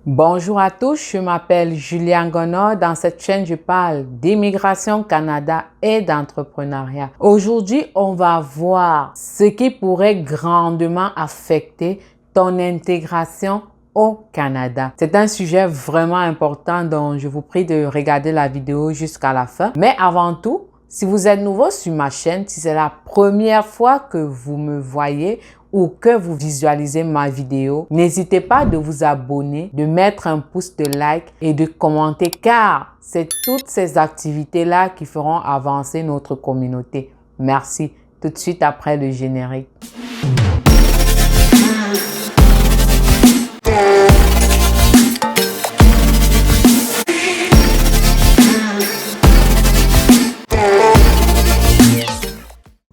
Bonjour à tous, je m'appelle Juliane Gonod. Dans cette chaîne, je parle d'immigration Canada et d'entrepreneuriat. Aujourd'hui, on va voir ce qui pourrait grandement affecter ton intégration au Canada. C'est un sujet vraiment important, donc je vous prie de regarder la vidéo jusqu'à la fin. Mais avant tout, si vous êtes nouveau sur ma chaîne, si c'est la première fois que vous me voyez ou que vous visualisez ma vidéo, n'hésitez pas de vous abonner, de mettre un pouce de like et de commenter car c'est toutes ces activités-là qui feront avancer notre communauté. Merci. Tout de suite après le générique.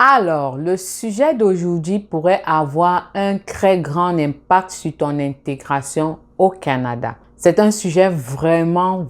Alors, le sujet d'aujourd'hui pourrait avoir un très grand impact sur ton intégration au Canada. C'est un sujet vraiment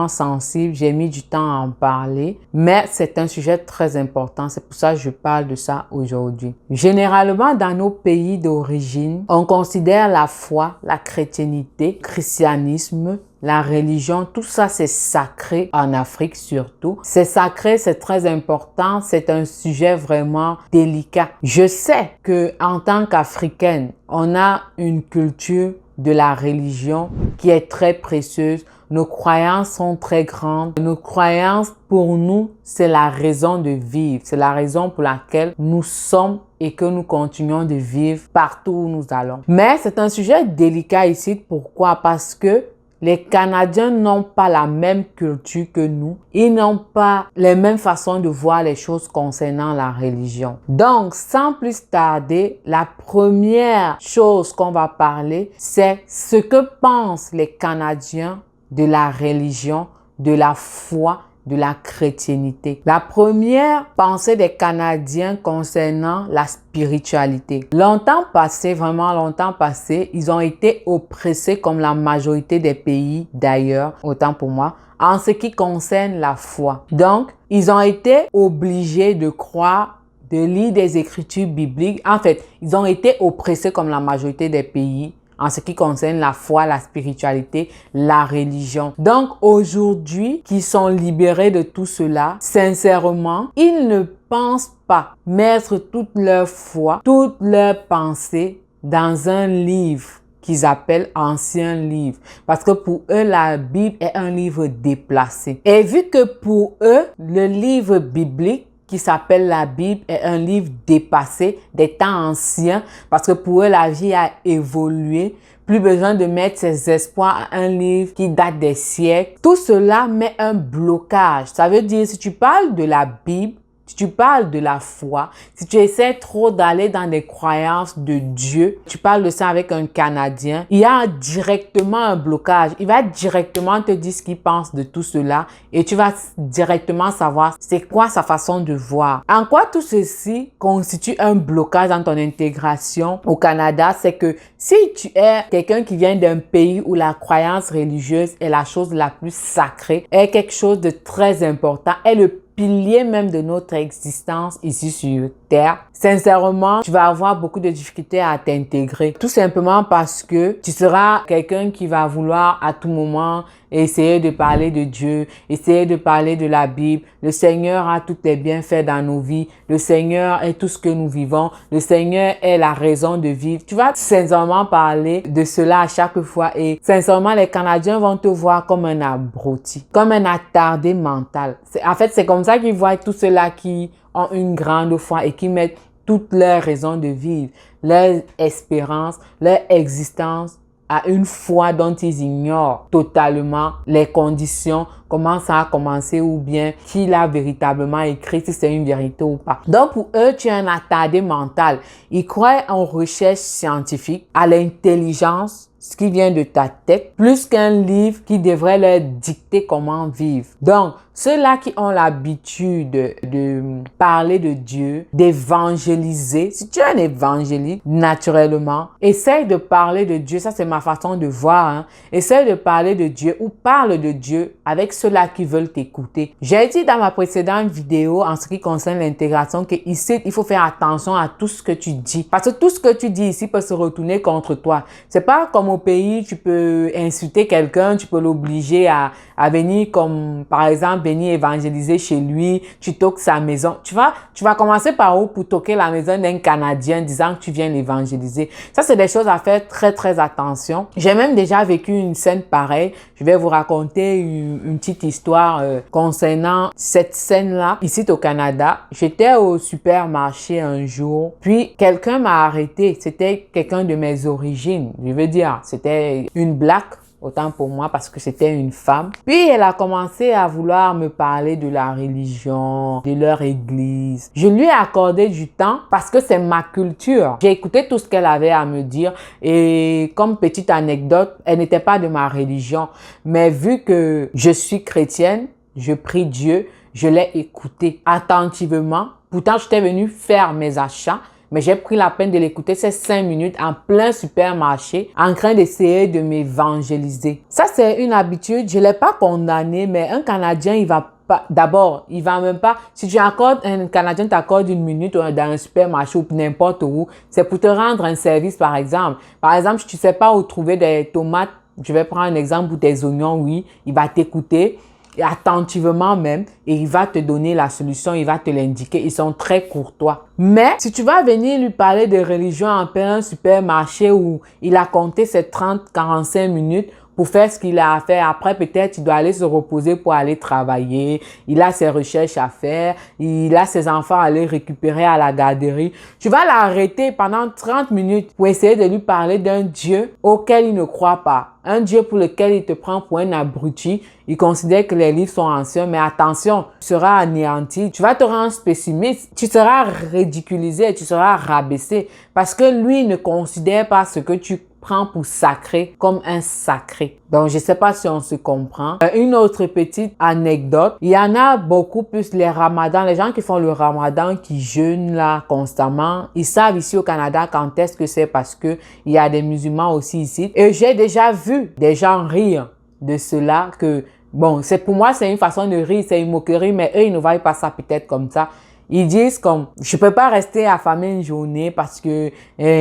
sensible. J'ai mis du temps à en parler, mais c'est un sujet très important. C'est pour ça que je parle de ça aujourd'hui. Généralement, dans nos pays d'origine, on considère la foi, la chrétienté, le christianisme, la religion, tout ça c'est sacré en Afrique surtout. C'est sacré, c'est très important, c'est un sujet vraiment délicat. Je sais que en tant qu'Africaine, on a une culture de la religion qui est très précieuse. Nos croyances sont très grandes. Nos croyances, pour nous, c'est la raison de vivre. C'est la raison pour laquelle nous sommes et que nous continuons de vivre partout où nous allons. Mais c'est un sujet délicat ici. Pourquoi? Parce que les Canadiens n'ont pas la même culture que nous. Ils n'ont pas les mêmes façons de voir les choses concernant la religion. Donc, sans plus tarder, la première chose qu'on va parler, c'est ce que pensent les Canadiens de la religion, de la foi, de la chrétienté. La première pensée des Canadiens concernant la spiritualité. Longtemps passé, vraiment longtemps passé, ils ont été oppressés comme la majorité des pays d'ailleurs, autant pour moi, en ce qui concerne la foi. Donc, ils ont été obligés de croire, de lire des écritures bibliques. En fait, ils ont été oppressés comme la majorité des pays en ce qui concerne la foi, la spiritualité, la religion. Donc aujourd'hui, qu'ils sont libérés de tout cela, sincèrement, ils ne pensent pas mettre toute leur foi, toute leur pensée dans un livre qu'ils appellent ancien livre. Parce que pour eux, la Bible est un livre déplacé. Et vu que pour eux, le livre biblique qui s'appelle la Bible est un livre dépassé des temps anciens parce que pour eux, la vie a évolué. Plus besoin de mettre ses espoirs à un livre qui date des siècles. Tout cela met un blocage. Ça veut dire, si tu parles de la Bible, si tu parles de la foi, si tu essaies trop d'aller dans des croyances de Dieu, tu parles de ça avec un Canadien, il y a directement un blocage. Il va directement te dire ce qu'il pense de tout cela et tu vas directement savoir c'est quoi sa façon de voir. En quoi tout ceci constitue un blocage dans ton intégration au Canada, c'est que si tu es quelqu'un qui vient d'un pays où la croyance religieuse est la chose la plus sacrée, est quelque chose de très important, est le pilier même de notre existence ici sur Terre, sincèrement, tu vas avoir beaucoup de difficultés à t'intégrer. Tout simplement parce que tu seras quelqu'un qui va vouloir à tout moment essayer de parler de Dieu, essayer de parler de la Bible. Le Seigneur a tous les bienfaits dans nos vies. Le Seigneur est tout ce que nous vivons. Le Seigneur est la raison de vivre. Tu vas sincèrement parler de cela à chaque fois et sincèrement, les Canadiens vont te voir comme un abruti, comme un attardé mental. En fait, c'est comme ça qu'ils voient tous ceux-là qui ont une grande foi et qui mettent toutes leurs raisons de vivre, leur espérance, leur existence à une foi dont ils ignorent totalement les conditions, comment ça a commencé ou bien qui l'a véritablement écrit, si c'est une vérité ou pas. Donc pour eux, tu es un attardé mental. Ils croient en recherche scientifique, à l'intelligence, ce qui vient de ta tête, plus qu'un livre qui devrait leur dicter comment vivre. Donc, ceux-là qui ont l'habitude de parler de Dieu, d'évangéliser, si tu es un évangéliste, naturellement, essaye de parler de Dieu, ça c'est ma façon de voir, hein. Essaye de parler de Dieu ou parle de Dieu avec ceux-là qui veulent t'écouter. J'ai dit dans ma précédente vidéo, en ce qui concerne l'intégration, que ici, il faut faire attention à tout ce que tu dis. Parce que tout ce que tu dis ici peut se retourner contre toi. C'est pas comme au pays, tu peux insulter quelqu'un, tu peux l'obliger à venir comme, par exemple, venir évangéliser chez lui, tu toques sa maison. Tu vas commencer par où pour toquer la maison d'un Canadien disant que tu viens l'évangéliser. Ça, c'est des choses à faire très, très attention. J'ai même déjà vécu une scène pareille. Je vais vous raconter une petite histoire concernant cette scène-là, ici au Canada. J'étais au supermarché un jour, puis quelqu'un m'a arrêté. C'était quelqu'un de mes origines. Je veux dire, c'était une black, autant pour moi parce que c'était une femme. Puis elle a commencé à vouloir me parler de la religion, de leur église. Je lui ai accordé du temps parce que c'est ma culture. J'ai écouté tout ce qu'elle avait à me dire et comme petite anecdote, elle n'était pas de ma religion. Mais vu que je suis chrétienne, je prie Dieu, je l'ai écouté attentivement. Pourtant, j'étais venue faire mes achats. Mais j'ai pris la peine de l'écouter ces 5 minutes en plein supermarché en train d'essayer de m'évangéliser. Ça, c'est une habitude. Je ne l'ai pas condamné, mais un Canadien, il va pas, d'abord, il va même pas, si tu accordes, un Canadien t'accorde une minute dans un supermarché ou n'importe où, c'est pour te rendre un service, par exemple. Par exemple, si tu sais pas où trouver des tomates, je vais prendre un exemple ou des oignons, oui, il va t'écouter. Attentivement même, et il va te donner la solution, il va te l'indiquer. Ils sont très courtois. Mais si tu vas venir lui parler de religion en plein supermarché où il a compté ses 30-45 minutes pour faire ce qu'il a à faire. Après, peut-être, il doit aller se reposer pour aller travailler. Il a ses recherches à faire. Il a ses enfants à aller récupérer à la garderie. Tu vas l'arrêter pendant 30 minutes pour essayer de lui parler d'un Dieu auquel il ne croit pas. Un Dieu pour lequel il te prend pour un abruti. Il considère que les livres sont anciens, mais attention, tu seras anéanti. Tu vas te rendre pessimiste. Tu seras ridiculisé, tu seras rabaissé parce que lui ne considère pas ce que tu prends pour sacré comme un sacré. Donc, je sais pas si on se comprend. Une autre petite anecdote. Il y en a beaucoup plus les ramadans. Les gens qui font le ramadan, qui jeûnent là constamment, ils savent ici au Canada quand est-ce que c'est parce que il y a des musulmans aussi ici. Et j'ai déjà vu des gens rire de cela que, bon, c'est pour moi, c'est une façon de rire, c'est une moquerie, mais eux, ils ne voient pas ça peut-être comme ça. Ils disent comme, je peux pas rester affamé une journée parce que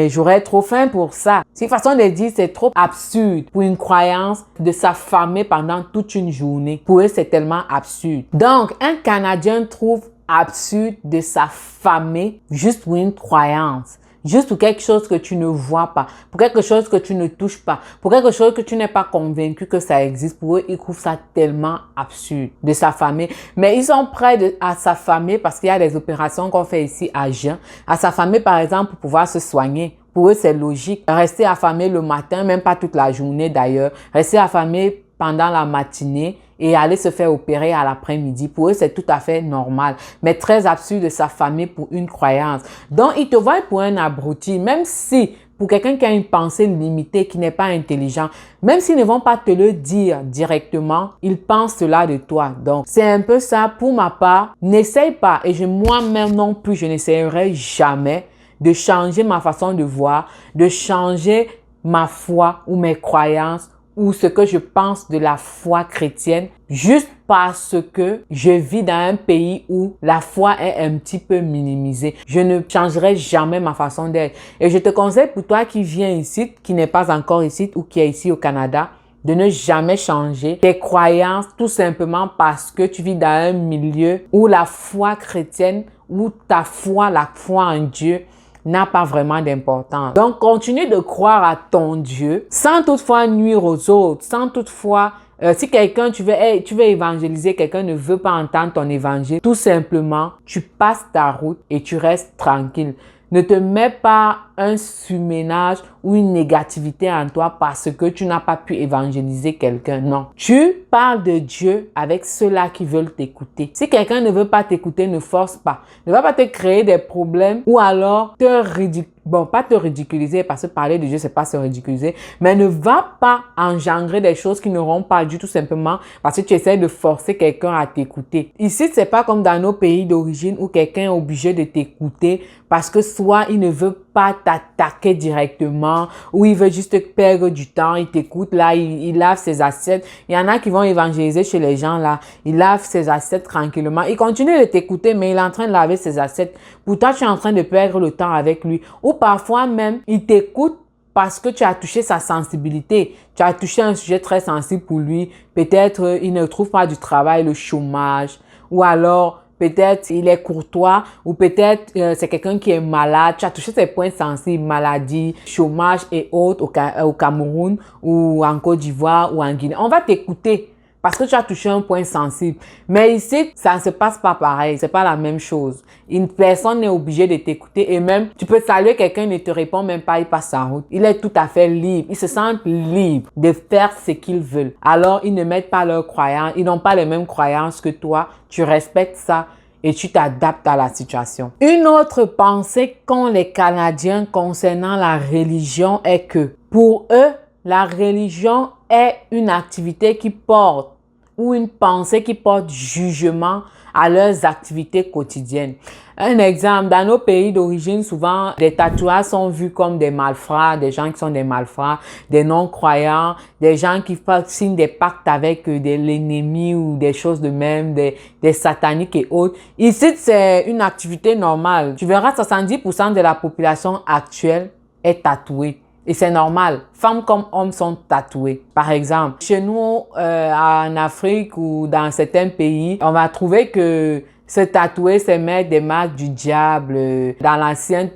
j'aurais trop faim pour ça. C'est une façon de dire, c'est trop absurde pour une croyance de s'affamer pendant toute une journée. Pour eux, c'est tellement absurde. Donc, un Canadien trouve absurde de s'affamer juste pour une croyance. Juste pour quelque chose que tu ne vois pas, pour quelque chose que tu ne touches pas, pour quelque chose que tu n'es pas convaincu que ça existe. Pour eux, ils trouvent ça tellement absurde de s'affamer. Mais ils sont prêts à s'affamer parce qu'il y a des opérations qu'on fait ici à jeun. À s'affamer, par exemple, pour pouvoir se soigner. Pour eux, c'est logique. Rester affamé le matin, même pas toute la journée d'ailleurs. Rester affamé pendant la matinée et aller se faire opérer à l'après-midi. Pour eux, c'est tout à fait normal, mais très absurde de s'affamer pour une croyance. Donc, ils te voient pour un abruti, même si pour quelqu'un qui a une pensée limitée, qui n'est pas intelligent, même s'ils ne vont pas te le dire directement, ils pensent cela de toi. Donc, c'est un peu ça pour ma part. N'essaye pas, et moi-même non plus, je n'essayerai jamais de changer ma façon de voir, de changer ma foi ou mes croyances ou ce que je pense de la foi chrétienne juste parce que je vis dans un pays où la foi est un petit peu minimisée. Je ne changerai jamais ma façon d'être. Et je te conseille pour toi qui viens ici, qui n'est pas encore ici ou qui est ici au Canada, de ne jamais changer tes croyances tout simplement parce que tu vis dans un milieu où la foi chrétienne, où ta foi, la foi en Dieu, n'a pas vraiment d'importance. Donc, continue de croire à ton Dieu sans toutefois nuire aux autres, sans toutefois, si quelqu'un, tu veux évangéliser, quelqu'un ne veut pas entendre ton évangile, tout simplement, tu passes ta route et tu restes tranquille. Ne te mets pas un surménage ou une négativité en toi parce que tu n'as pas pu évangéliser quelqu'un. Non. Tu parles de Dieu avec ceux-là qui veulent t'écouter. Si quelqu'un ne veut pas t'écouter, ne force pas. Ne va pas te créer des problèmes ou alors te ridiculiser. Bon, pas te ridiculiser parce que parler de Dieu, c'est pas se ridiculiser. Mais ne va pas engendrer des choses qui n'auront pas dû tout simplement parce que tu essaies de forcer quelqu'un à t'écouter. Ici, c'est pas comme dans nos pays d'origine où quelqu'un est obligé de t'écouter parce que soit il ne veut pas t'attaquer directement ou il veut juste perdre du temps, il t'écoute là, il lave ses assiettes. Il y en a qui vont évangéliser chez les gens là, il lave ses assiettes tranquillement. Il continue de t'écouter mais il est en train de laver ses assiettes. Pourtant, tu es en train de perdre le temps avec lui. Ou parfois même, il t'écoute parce que tu as touché sa sensibilité, tu as touché un sujet très sensible pour lui. Peut-être il ne trouve pas du travail, le chômage, ou alors peut-être il est courtois, ou peut-être c'est quelqu'un qui est malade. Tu as touché ses points sensibles, maladie, chômage et autres au Cameroun, ou en Côte d'Ivoire, ou en Guinée. On va t'écouter parce que tu as touché un point sensible. Mais ici, ça ne se passe pas pareil. C'est pas la même chose. Une personne n'est obligée de t'écouter et même, tu peux saluer quelqu'un, il ne te répond même pas, il passe sa route. Il est tout à fait libre. Ils se sentent libres de faire ce qu'ils veulent. Alors, ils ne mettent pas leurs croyances. Ils n'ont pas les mêmes croyances que toi. Tu respectes ça et tu t'adaptes à la situation. Une autre pensée qu'ont les Canadiens concernant la religion est que pour eux, la religion est une activité qui porte ou une pensée qui porte jugement à leurs activités quotidiennes. Un exemple, dans nos pays d'origine, souvent, les tatouages sont vus comme des malfrats, des gens qui sont des malfrats, des non-croyants, des gens qui signent des pactes avec l'ennemi ou des choses de même, des sataniques et autres. Ici, c'est une activité normale. Tu verras, 70% de la population actuelle est tatouée. Et c'est normal. Femmes comme hommes sont tatoués. Par exemple, chez nous, en Afrique ou dans certains pays, on va trouver que se tatouer, c'est mettre des marques du diable. Dans l'Ancien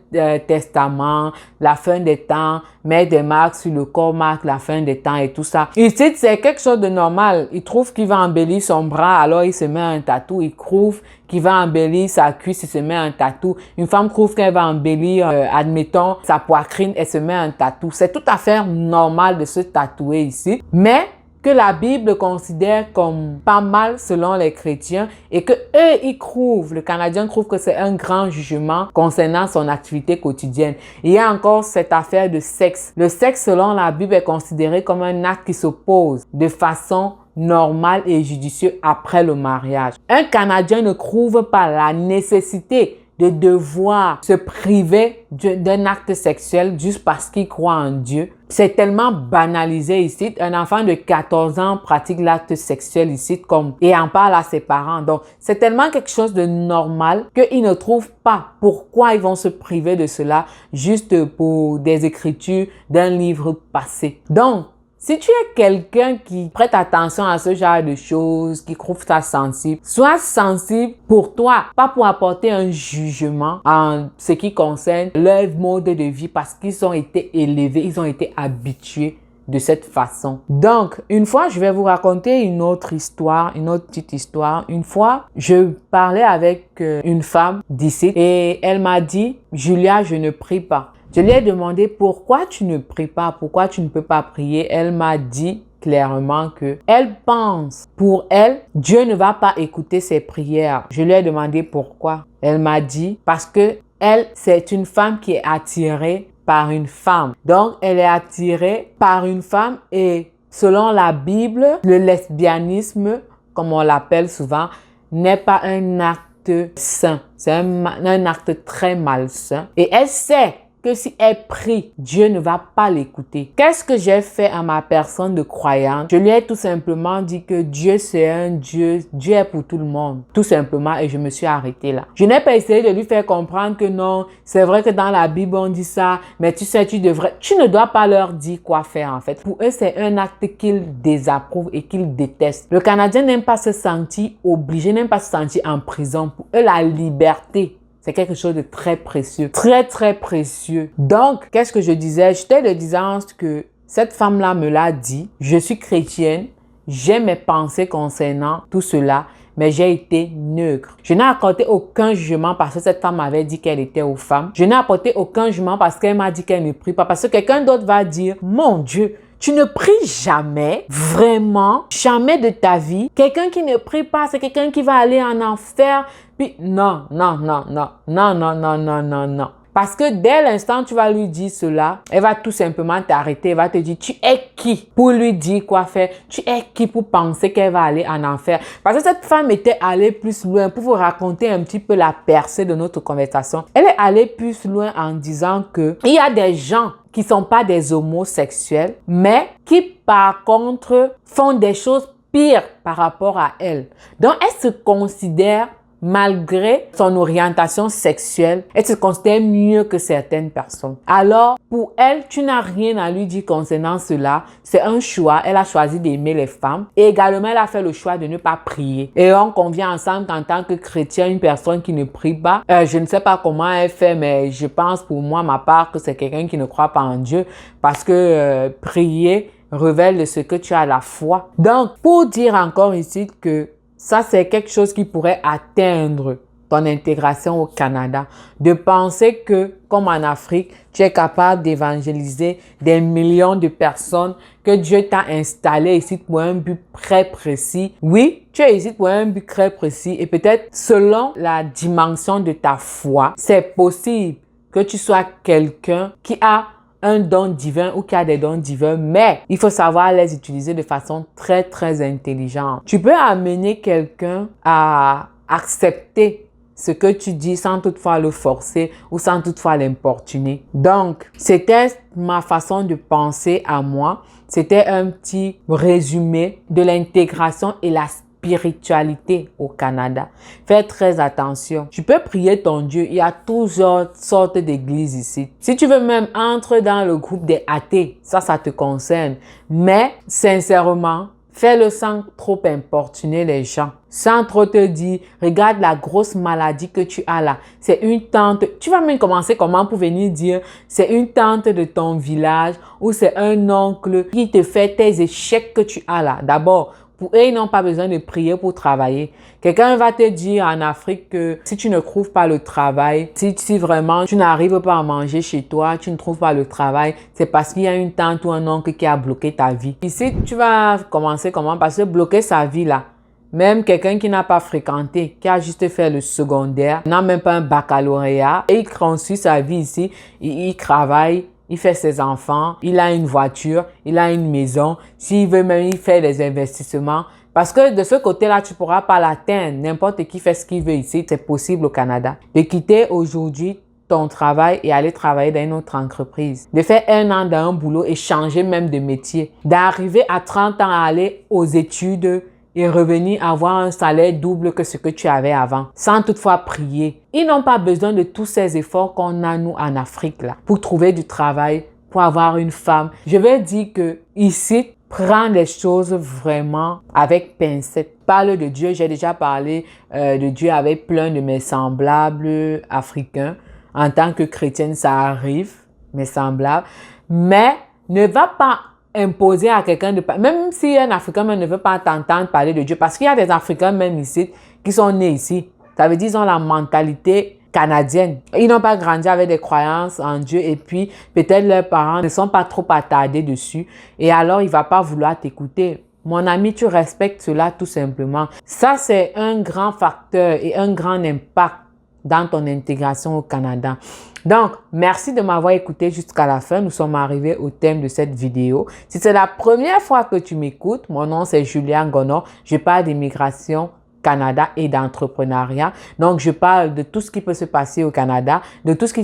Testament, la fin des temps, mettre des marques sur le corps marque la fin des temps et tout ça. Ici, c'est quelque chose de normal. Il trouve qu'il va embellir son bras, alors il se met un tatou. Il trouve qu'il va embellir sa cuisse, il se met un tatou. Une femme trouve qu'elle va embellir, admettons, sa poitrine, elle se met un tatou. C'est tout à fait normal de se tatouer ici. Mais que la Bible considère comme pas mal selon les chrétiens et que eux, ils trouvent, le Canadien trouve que c'est un grand jugement concernant son activité quotidienne. Il y a encore cette affaire de sexe. Le sexe, selon la Bible, est considéré comme un acte qui s'oppose de façon normale et judicieuse après le mariage. Un Canadien ne trouve pas la nécessité de devoir se priver d'un acte sexuel juste parce qu'il croit en Dieu. C'est tellement banalisé ici. Un enfant de 14 ans pratique l'acte sexuel ici et en parle à ses parents. Donc, c'est tellement quelque chose de normal qu'ils ne trouvent pas pourquoi ils vont se priver de cela juste pour des écritures d'un livre passé. Donc, si tu es quelqu'un qui prête attention à ce genre de choses, qui trouve ça sensible, sois sensible pour toi, pas pour apporter un jugement en ce qui concerne leur mode de vie parce qu'ils ont été élevés, ils ont été habitués de cette façon. Donc, une fois, je vais vous raconter une autre histoire, une autre petite histoire. Une fois, je parlais avec une femme d'ici et elle m'a dit, « Julia, je ne prie pas. » Je lui ai demandé pourquoi tu ne pries pas, pourquoi tu ne peux pas prier. Elle m'a dit clairement que elle pense, pour elle, Dieu ne va pas écouter ses prières. Je lui ai demandé pourquoi. Elle m'a dit parce que elle, c'est une femme qui est attirée par une femme. Donc, elle est attirée par une femme et selon la Bible, le lesbianisme, comme on l'appelle souvent, n'est pas un acte sain. C'est un acte très malsain. Et elle sait que si elle prie, Dieu ne va pas l'écouter. Qu'est-ce que j'ai fait à ma personne de croyante? Je lui ai tout simplement dit que Dieu, c'est un Dieu. Dieu est pour tout le monde. Tout simplement, et je me suis arrêtée là. Je n'ai pas essayé de lui faire comprendre que non, c'est vrai que dans la Bible, on dit ça, mais tu sais, tu ne dois pas leur dire quoi faire en fait. Pour eux, c'est un acte qu'ils désapprouvent et qu'ils détestent. Le Canadien n'aime pas se sentir obligé, n'aime pas se sentir en prison. Pour eux, la liberté, c'est quelque chose de très précieux, très, très précieux. Donc, qu'est-ce que je disais? J'étais de disant que cette femme-là me l'a dit. Je suis chrétienne, j'ai mes pensées concernant tout cela, mais j'ai été neutre. Je n'ai apporté aucun jugement parce que cette femme avait dit qu'elle était aux femmes. Je n'ai apporté aucun jugement parce qu'elle m'a dit qu'elle ne prie pas. Parce que quelqu'un d'autre va dire, mon Dieu, tu ne pries jamais, vraiment, jamais de ta vie. Quelqu'un qui ne prie pas, c'est quelqu'un qui va aller en enfer. Puis non, non, non, non, non, non, non, non, non, non. Parce que dès l'instant tu vas lui dire cela, elle va tout simplement t'arrêter. Elle va te dire, tu es qui pour lui dire quoi faire? Tu es qui pour penser qu'elle va aller en enfer? Parce que cette femme était allée plus loin. Pour vous raconter un petit peu la percée de notre conversation, elle est allée plus loin en disant que il y a des gens qui sont pas des homosexuels, mais qui par contre font des choses pires par rapport à elle. Donc elle se considère malgré son orientation sexuelle, elle se considère mieux que certaines personnes. Alors, pour elle, tu n'as rien à lui dire concernant cela. C'est un choix. Elle a choisi d'aimer les femmes. Et également, elle a fait le choix de ne pas prier. Et on convient ensemble qu'en tant que chrétien, une personne qui ne prie pas, je ne sais pas comment elle fait, mais je pense pour moi, ma part, que c'est quelqu'un qui ne croit pas en Dieu. Parce que prier révèle de ce que tu as la foi. Donc, pour dire encore ici que ça, c'est quelque chose qui pourrait atteindre ton intégration au Canada. De penser que, comme en Afrique, tu es capable d'évangéliser des millions de personnes, que Dieu t'a installé ici pour un but très précis. Oui, tu es ici pour un but très précis et peut-être selon la dimension de ta foi, c'est possible que tu sois quelqu'un qui a un don divin ou qui a des dons divins, mais il faut savoir les utiliser de façon très, très intelligente. Tu peux amener quelqu'un à accepter ce que tu dis sans toutefois le forcer ou sans toutefois l'importuner. Donc, c'était ma façon de penser à moi. C'était un petit résumé de l'intégration et la spiritualité au Canada. Fais très attention. Tu peux prier ton Dieu. Il y a toutes sortes d'églises ici. Si tu veux même entrer dans le groupe des athées, ça te concerne. Mais, sincèrement, fais-le sans trop importuner les gens. Sans trop te dire, regarde la grosse maladie que tu as là. C'est une tante. Tu vas même commencer comment pour venir dire, c'est une tante de ton village ou c'est un oncle qui te fait tes échecs que tu as là. D'abord, pour eux, ils n'ont pas besoin de prier pour travailler. Quelqu'un va te dire en Afrique que si tu ne trouves pas le travail, si vraiment tu n'arrives pas à manger chez toi, tu ne trouves pas le travail, c'est parce qu'il y a une tante ou un oncle qui a bloqué ta vie. Ici, tu vas commencer comment? Parce que bloquer sa vie là, même quelqu'un qui n'a pas fréquenté, qui a juste fait le secondaire, n'a même pas un baccalauréat et il construit sa vie ici, il travaille. Il fait ses enfants, il a une voiture, il a une maison. S'il veut même, il fait des investissements. Parce que de ce côté-là, tu ne pourras pas l'atteindre. N'importe qui fait ce qu'il veut ici. C'est possible au Canada. De quitter aujourd'hui ton travail et aller travailler dans une autre entreprise. De faire 1 an dans un boulot et changer même de métier. D'arriver à 30 ans à aller aux études et revenir avoir un salaire double que ce que tu avais avant, sans toutefois prier. Ils n'ont pas besoin de tous ces efforts qu'on a nous en Afrique là, pour trouver du travail, pour avoir une femme. Je vais dire que ici, prends les choses vraiment avec pincette. Parle de Dieu, j'ai déjà parlé de Dieu avec plein de mes semblables africains. En tant que chrétienne, ça arrive, mes semblables. Mais ne va pas imposer à quelqu'un de... Même si un Africain même ne veut pas t'entendre parler de Dieu, parce qu'il y a des Africains même ici qui sont nés ici. Ça veut dire qu'ils ont la mentalité canadienne. Ils n'ont pas grandi avec des croyances en Dieu et puis peut-être leurs parents ne sont pas trop attardés dessus et alors il ne va pas vouloir t'écouter. Mon ami, tu respectes cela tout simplement. Ça, c'est un grand facteur et un grand impact dans ton intégration au Canada. Donc, merci de m'avoir écouté jusqu'à la fin. Nous sommes arrivés au thème de cette vidéo. Si c'est la première fois que tu m'écoutes, mon nom c'est Julia Ngono. Je parle d'immigration Canada et d'entrepreneuriat. Donc, je parle de tout ce qui peut se passer au Canada, de tout ce qui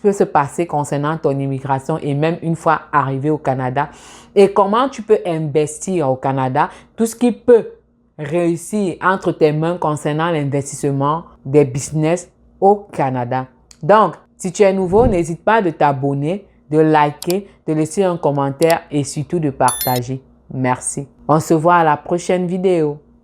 peut se passer concernant ton immigration et même une fois arrivé au Canada. Et comment tu peux investir au Canada, tout ce qui peut réussir entre tes mains concernant l'investissement des business au Canada. Donc, si tu es nouveau, n'hésite pas de t'abonner, de liker, de laisser un commentaire et surtout de partager. Merci. On se voit à la prochaine vidéo.